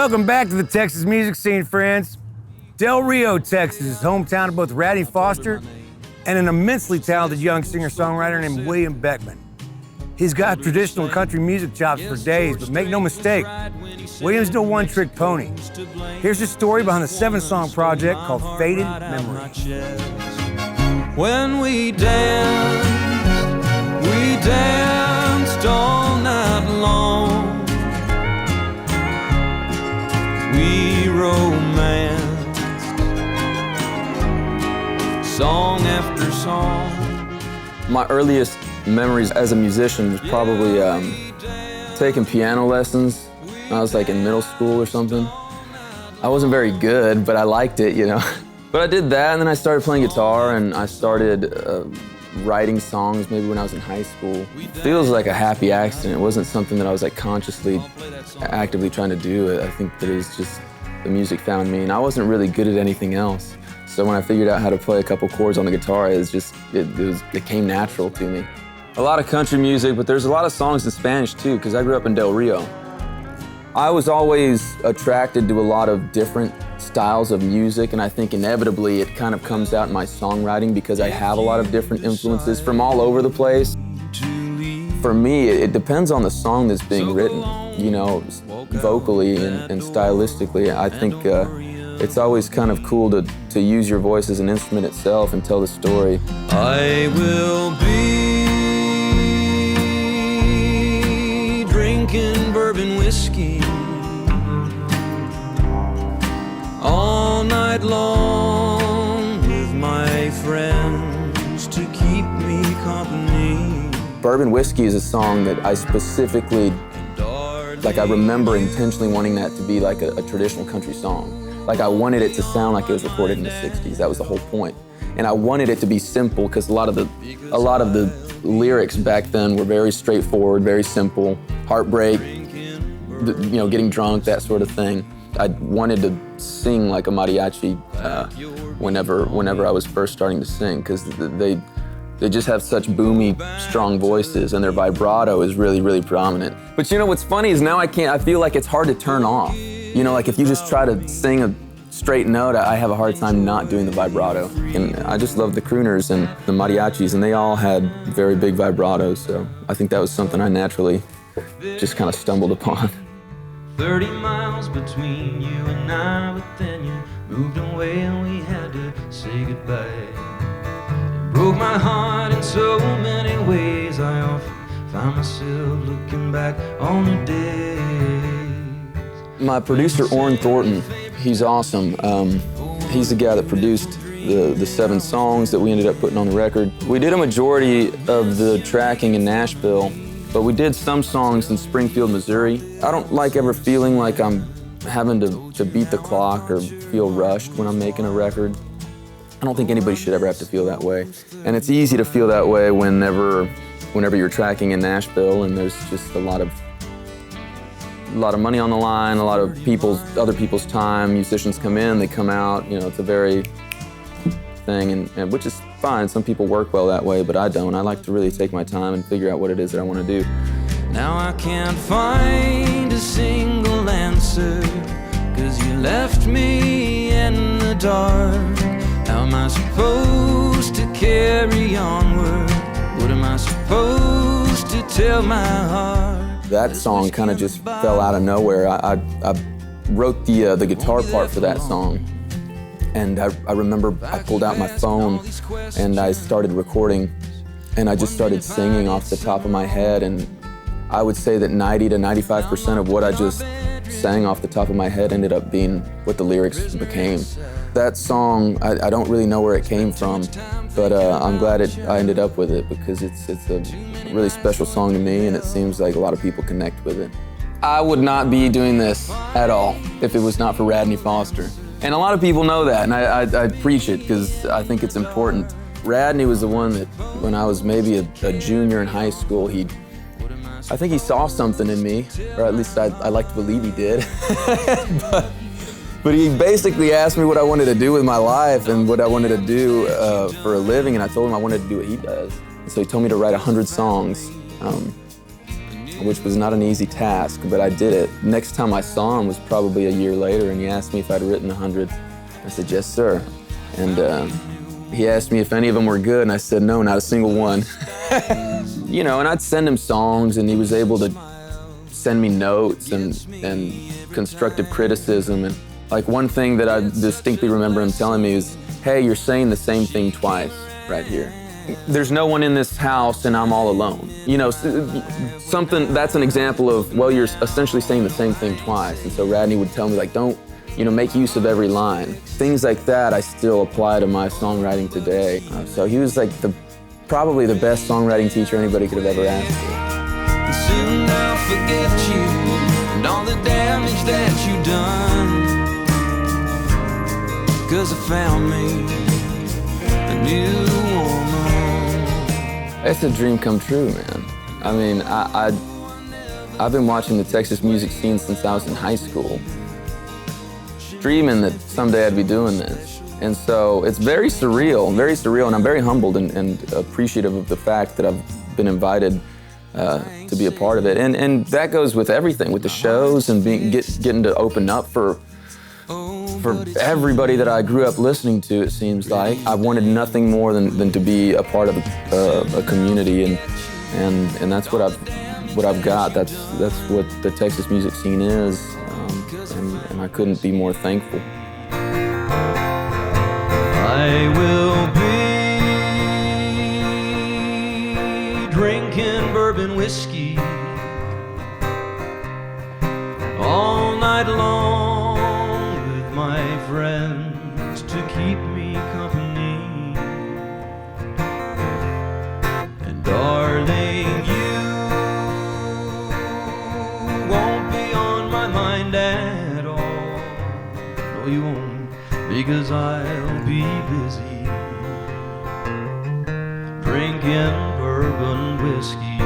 Welcome back to the Texas music scene, friends. Del Rio, Texas is hometown of both Radney Foster and an immensely talented young singer-songwriter named William Beckmann. He's got traditional country music chops for days, but make no mistake, William's no one-trick pony. Here's the story behind the 7-song project called Faded Memories. When we danced all night long. We romanced song after song. My earliest memories as a musician was probably taking piano lessons when I was like in middle school or something. I wasn't very good, but I liked it, you know. But I did that, and then I started playing guitar, and I started writing songs maybe when I was in high school. It feels like a happy accident. It wasn't something that I was like consciously, actively trying to do. I think that it was just the music found me, and I wasn't really good at anything else. So when I figured out how to play a couple chords on the guitar, it came natural to me. A lot of country music, but there's a lot of songs in Spanish too, because I grew up in Del Rio. I was always attracted to a lot of different styles of music, and I think inevitably it kind of comes out in my songwriting because I have a lot of different influences from all over the place. For me, it depends on the song that's being written, you know, vocally and stylistically. I think it's always kind of cool to use your voice as an instrument itself and tell the story. I will be drinking bourbon whiskey all night long with my friends to keep me company. Bourbon Whiskey is a song that I specifically, I remember intentionally wanting that to be like a traditional country song. Like I wanted it to sound like it was recorded in the 60s. That was the whole point. And I wanted it to be simple because a lot of the lyrics back then were very straightforward, very simple. Heartbreak, you know, getting drunk, that sort of thing. I wanted to sing like a mariachi whenever I was first starting to sing, because they just have such boomy, strong voices, and their vibrato is really, really prominent. But you know what's funny is now I feel like it's hard to turn off. You know, like if you just try to sing a straight note, I have a hard time not doing the vibrato. And I just love the crooners and the mariachis, and they all had very big vibratos, so I think that was something I naturally just kind of stumbled upon. 30 miles between you and I, but then you moved away and we had to say goodbye. It broke my heart in so many ways. I often find myself looking back on the days. My producer, Orrin Thornton, he's awesome. He's the guy that produced the 7 songs that we ended up putting on the record. We did a majority of the tracking in Nashville, but we did some songs in Springfield, Missouri. I don't like ever feeling like I'm having to beat the clock or feel rushed when I'm making a record. I don't think anybody should ever have to feel that way. And it's easy to feel that way whenever you're tracking in Nashville and there's just a lot of money on the line, a lot of other people's time. Musicians come in, they come out, you know, it's a very thing, and which is fine. Some people work well that way, but I don't. I like to really take my time and figure out what it is that I want to do. Now I can't find a single answer, 'cause you left me in the dark. How am I supposed to carry onward? What am I supposed to tell my heart? That song kind of just fell out of nowhere. I wrote the guitar part for that song, and I remember I pulled out my phone and I started recording, and I just started singing off the top of my head, and I would say that 90 to 95% of what I just sang off the top of my head ended up being what the lyrics became. That song, I don't really know where it came from, but I'm glad I ended up with it, because it's a really special song to me, and it seems like a lot of people connect with it. I would not be doing this at all if it was not for Radney Foster. And a lot of people know that, and I preach it because I think it's important. Radney was the one that, when I was maybe a junior in high school, I think he saw something in me, or at least I like to believe he did. But he basically asked me what I wanted to do with my life and what I wanted to do for a living, and I told him I wanted to do what he does. And so he told me to write 100 songs. which was not an easy task, but I did it. Next time I saw him was probably a year later, and he asked me if I'd written 100. I said, yes, sir. And he asked me if any of them were good, and I said, no, not a single one. You know, and I'd send him songs, and he was able to send me notes and constructive criticism. And like one thing that I distinctly remember him telling me is, hey, you're saying the same thing twice right here. There's no one in this house and I'm all alone. You know, something, that's an example of, well, you're essentially saying the same thing twice. And so Radney would tell me, like, don't, you know, make use of every line. Things like that I still apply to my songwriting today. So he was like probably the best songwriting teacher anybody could have ever asked for. And soon I'll forget you and all the damage that you done. 'Cause I found me a new woman. It's a dream come true, man. I mean, I've been watching the Texas music scene since I was in high school, dreaming that someday I'd be doing this. And so it's very surreal, and I'm very humbled and appreciative of the fact that I've been invited to be a part of it. And that goes with everything, with the shows and getting to open up for everybody that I grew up listening to, it seems like. I wanted nothing more than to be a part of a community, and that's what I've got. That's what the Texas music scene is, and I couldn't be more thankful. I will be drinking bourbon whiskey all night long with my friends to keep me company. And darling, you won't be on my mind at all. No, you won't, because I'll be busy drinking bourbon whiskey.